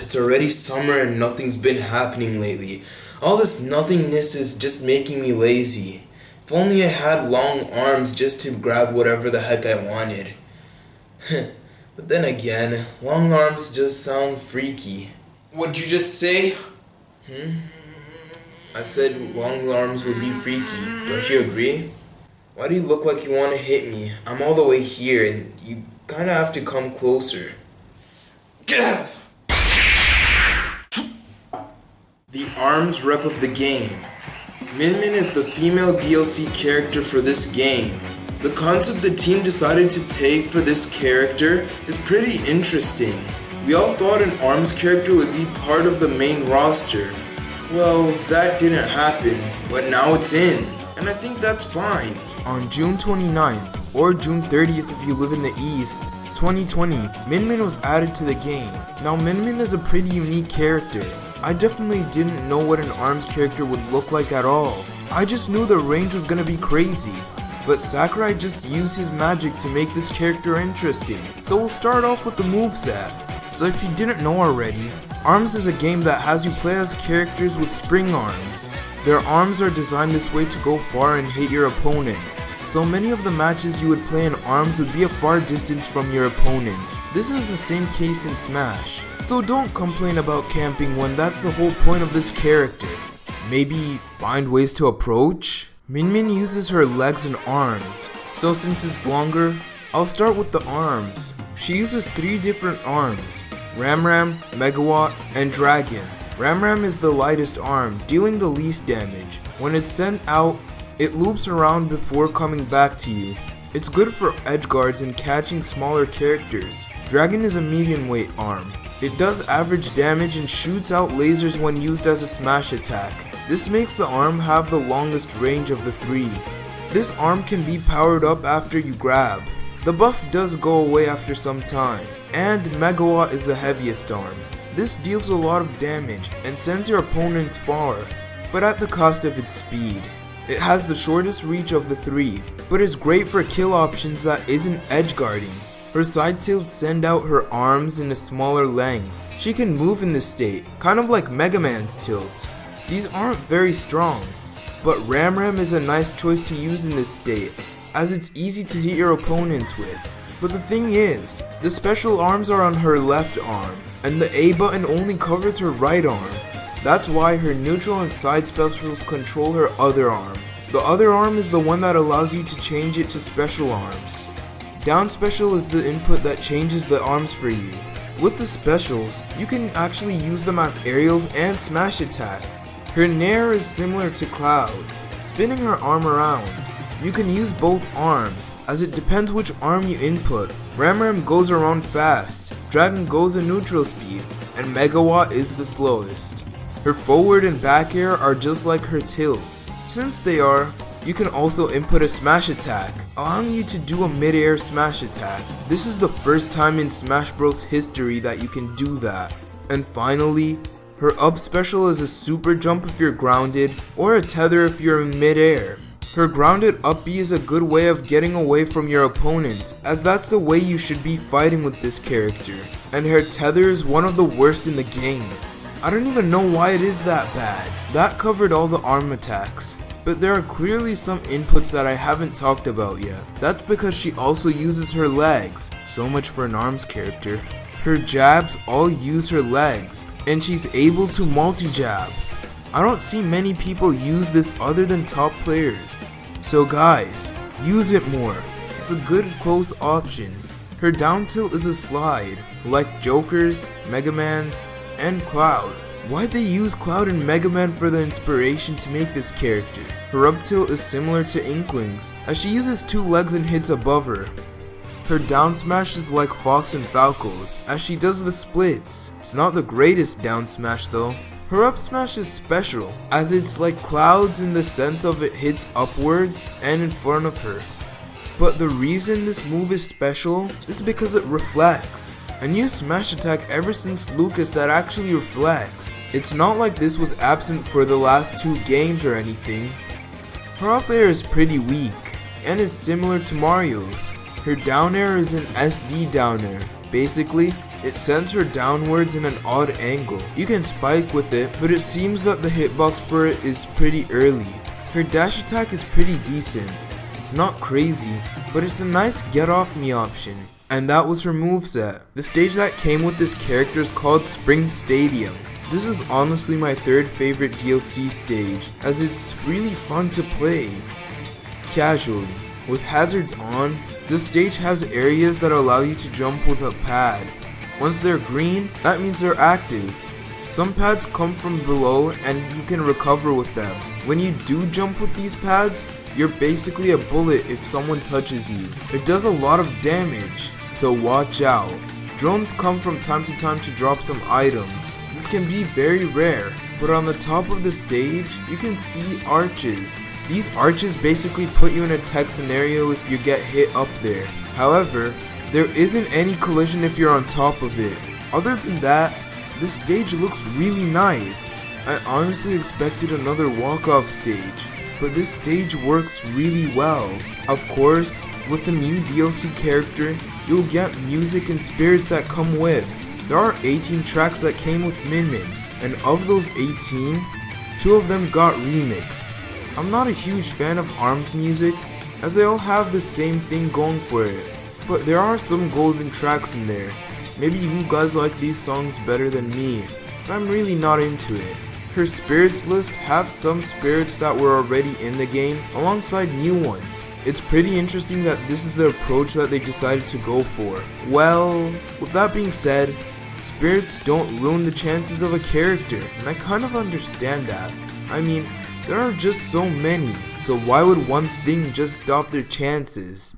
It's already summer and nothing's been happening lately. All this nothingness is just making me lazy. If only I had long arms just to grab whatever the heck I wanted. But then again, long arms just sound freaky. What'd you just say? I said long arms would be freaky. Don't you agree? Why do you look like you want to hit me? I'm all the way here and you kinda have to come closer. The arms rep of the game. Min Min is the female DLC character for this game. The concept the team decided to take for this character is pretty interesting. We all thought an arms character would be part of the main roster. Well, that didn't happen, but now it's in, and I think that's fine. On June 29th, or June 30th if you live in the East, 2020, Min Min was added to the game. Now Min Min is a pretty unique character. I definitely didn't know what an arms character would look like at all. I just knew the range was gonna be crazy. But Sakurai just used his magic to make this character interesting. So we'll start off with the moveset. So if you didn't know already, Arms is a game that has you play as characters with spring arms. Their arms are designed this way to go far and hit your opponent. So many of the matches you would play in Arms would be a far distance from your opponent. This is the same case in Smash. So don't complain about camping when that's the whole point of this character. Maybe find ways to approach? Min Min uses her legs and arms, so since it's longer, I'll start with the arms. She uses 3 different arms, Ram Ram, Megawatt, and Dragon. Ram Ram is the lightest arm, dealing the least damage. When it's sent out, it loops around before coming back to you. It's good for edge guards and catching smaller characters. Dragon is a medium weight arm. It does average damage and shoots out lasers when used as a smash attack. This makes the arm have the longest range of the 3. This arm can be powered up after you grab. The buff does go away after some time. And Megawatt is the heaviest arm. This deals a lot of damage and sends your opponents far, but at the cost of its speed. It has the shortest reach of the 3, but is great for kill options that isn't edge guarding. Her side tilts send out her arms in a smaller length. She can move in this state, kind of like Mega Man's tilts. These aren't very strong, but Ram Ram is a nice choice to use in this state, as it's easy to hit your opponents with. But the thing is, the special arms are on her left arm, and the A button only covers her right arm. That's why her neutral and side specials control her other arm. The other arm is the one that allows you to change it to special arms. Down special is the input that changes the arms for you. With the specials, you can actually use them as aerials and smash attack. Her Nair is similar to Cloud's, spinning her arm around. You can use both arms, as it depends which arm you input. Ram Ram goes around fast, Dragon goes a neutral speed, and Megawatt is the slowest. Her forward and back air are just like her tilts. Since they are, you can also input a smash attack, allowing you to do a mid-air smash attack. This is the first time in Smash Bros history that you can do that. And finally, her up special is a super jump if you're grounded, or a tether if you're in mid-air. Her grounded up B is a good way of getting away from your opponents, as that's the way you should be fighting with this character. And her tether is one of the worst in the game. I don't even know why it is that bad. That covered all the arm attacks. But there are clearly some inputs that I haven't talked about yet. That's because she also uses her legs. So much for an arms character. Her jabs all use her legs, and she's able to multi-jab. I don't see many people use this other than top players. So guys, use it more. It's a good close option. Her down tilt is a slide, like Joker's, Mega Man's, and Cloud. Why'd they use Cloud and Mega Man for the inspiration to make this character? Her up tilt is similar to Inkling's, as she uses 2 legs and hits above her. Her down smash is like Fox and Falco's, as she does the splits. It's not the greatest down smash though. Her up smash is special, as it's like Cloud's in the sense of it hits upwards and in front of her. But the reason this move is special is because it reflects. A new smash attack ever since Lucas that actually reflects. It's not like this was absent for the last 2 games or anything. Her up air is pretty weak, and is similar to Mario's. Her down air is an SD down air. Basically, It sends her downwards in an odd angle. You can spike with it, but it seems that the hitbox for it is pretty early. Her dash attack is pretty decent. It's not crazy, but it's a nice get off me option. And that was her moveset. The stage that came with this character is called Spring Stadium. This is honestly my third favorite DLC stage, as it's really fun to play casually. With hazards on, this stage has areas that allow you to jump with a pad. Once they're green, that means they're active. Some pads come from below and you can recover with them. When you do jump with these pads, you're basically a bullet if someone touches you. It does a lot of damage, so watch out. Drones come from time to time to drop some items. This can be very rare, but on the top of the stage, you can see arches. These arches basically put you in a tech scenario if you get hit up there. However, there isn't any collision if you're on top of it. Other than that, this stage looks really nice. I honestly expected another walk-off stage, but this stage works really well. Of course, with the new DLC character, you'll get music and spirits that come with. There are 18 tracks that came with Min Min, and of those 18, 2 of them got remixed. I'm not a huge fan of ARMS music, as they all have the same thing going for it, but there are some golden tracks in there. Maybe you guys like these songs better than me, but I'm really not into it. Her spirits list have some spirits that were already in the game alongside new ones. It's pretty interesting that this is the approach that they decided to go for. Well, with that being said, spirits don't ruin the chances of a character, and I kind of understand that. I mean, there are just so many, so why would one thing just stop their chances?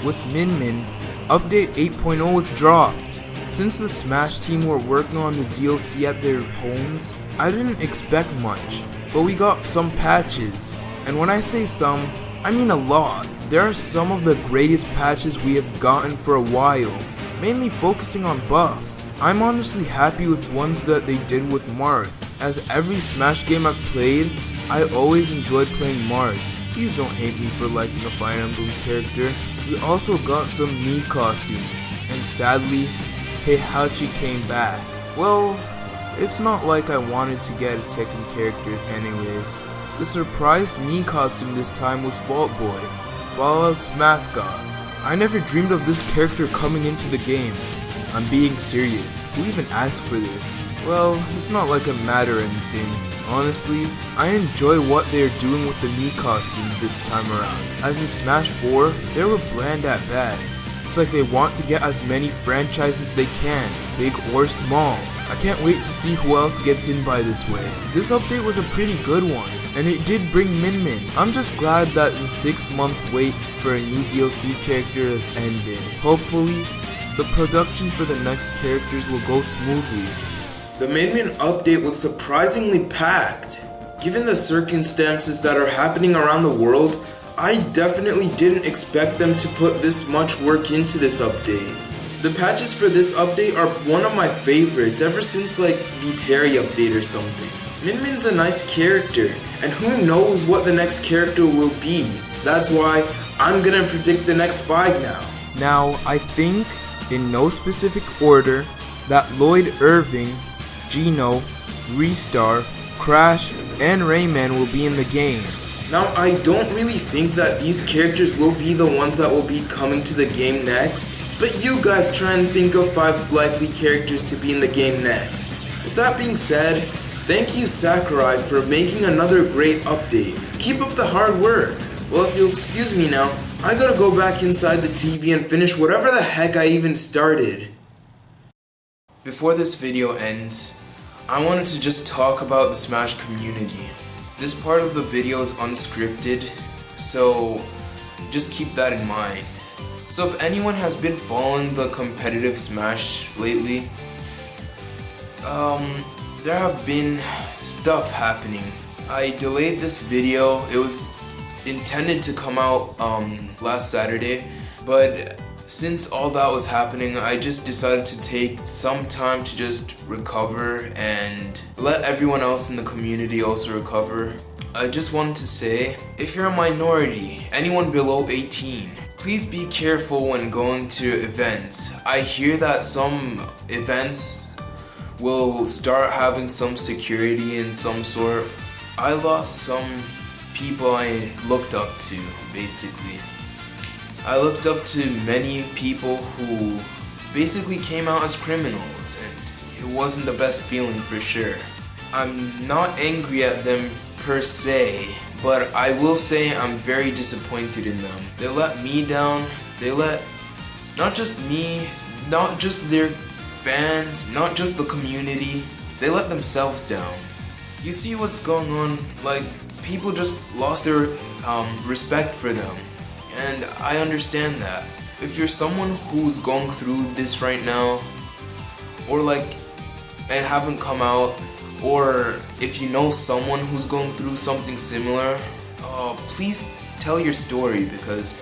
With Min Min, Update 8.0 was dropped. Since the Smash team were working on the DLC at their homes, I didn't expect much, but we got some patches. And when I say some, I mean a lot. There are some of the greatest patches we have gotten for a while, mainly focusing on buffs. I'm honestly happy with ones that they did with Marth, as every Smash game I've played, I always enjoyed playing Marth. Please don't hate me for liking a Fire Emblem character. We also got some Mii costumes, and sadly, Heihachi came back. Well, it's not like I wanted to get a Tekken character anyways. The surprise Mii costume this time was Vault Boy, Fallout's mascot. I never dreamed of this character coming into the game. I'm being serious. Who even asked for this? Well, it's not like a mad or anything. Honestly, I enjoy what they're doing with the Mii costumes this time around. As in Smash 4, they were bland at best. It's like they want to get as many franchises they can, big or small. I can't wait to see who else gets in by this way. This update was a pretty good one, and it did bring Min Min. I'm just glad that the 6-month wait for a new DLC character has ended. Hopefully, the production for the next characters will go smoothly. The Min Min update was surprisingly packed. Given the circumstances that are happening around the world, I definitely didn't expect them to put this much work into this update. The patches for this update are one of my favorites ever since like the Terry update or something. Min Min's a nice character, and who knows what the next character will be. That's why I'm gonna predict the next 5 now. Now, I think, in no specific order, that Lloyd Irving, Gino, Restar, Crash, and Rayman will be in the game. Now, I don't really think that these characters will be the ones that will be coming to the game next, but you guys try and think of 5 likely characters to be in the game next. With that being said, thank you Sakurai for making another great update. Keep up the hard work. Well, if you'll excuse me now, I gotta go back inside the TV and finish whatever the heck I even started. Before this video ends, I wanted to just talk about the Smash community. This part of the video is unscripted, so just keep that in mind. So if anyone has been following the competitive Smash lately, there have been stuff happening. I delayed this video. It was intended to come out last Saturday, but since all that was happening, I just decided to take some time to just recover and let everyone else in the community also recover. I just wanted to say, if you're a minority, anyone below 18, Please be careful when going to events. I hear that some events will start having some security in some sort. I lost some people I looked up to, basically. I looked up to many people who basically came out as criminals, and it wasn't the best feeling for sure. I'm not angry at them per se, but I will say I'm very disappointed in them. They let me down. They let not just me, not just their fans, not just the community. They let themselves down. You see what's going on? Like, people just lost their respect for them. And I understand that. If you're someone who's going through this right now, or and haven't come out, or if you know someone who's going through something similar, please tell your story, because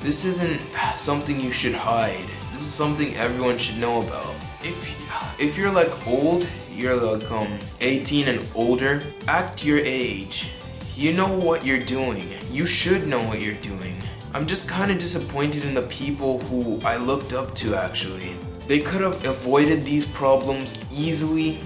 this isn't something you should hide. This is something everyone should know about. If you're old, you're 18 and older, act your age. You know what you're doing. You should know what you're doing. I'm just kind of disappointed in the people who I looked up to, actually. They could have avoided these problems easily,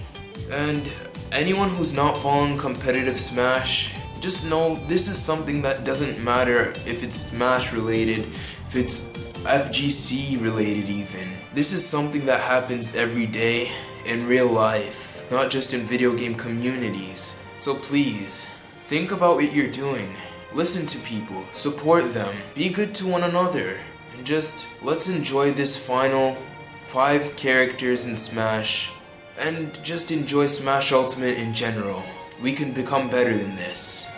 and anyone who's not following competitive Smash, just know this is something that doesn't matter if it's Smash related, if it's FGC related even. This is something that happens every day in real life, not just in video game communities. So please, think about what you're doing. Listen to people, support them, be good to one another, and just let's enjoy this final 5 characters in Smash, and just enjoy Smash Ultimate in general. We can become better than this.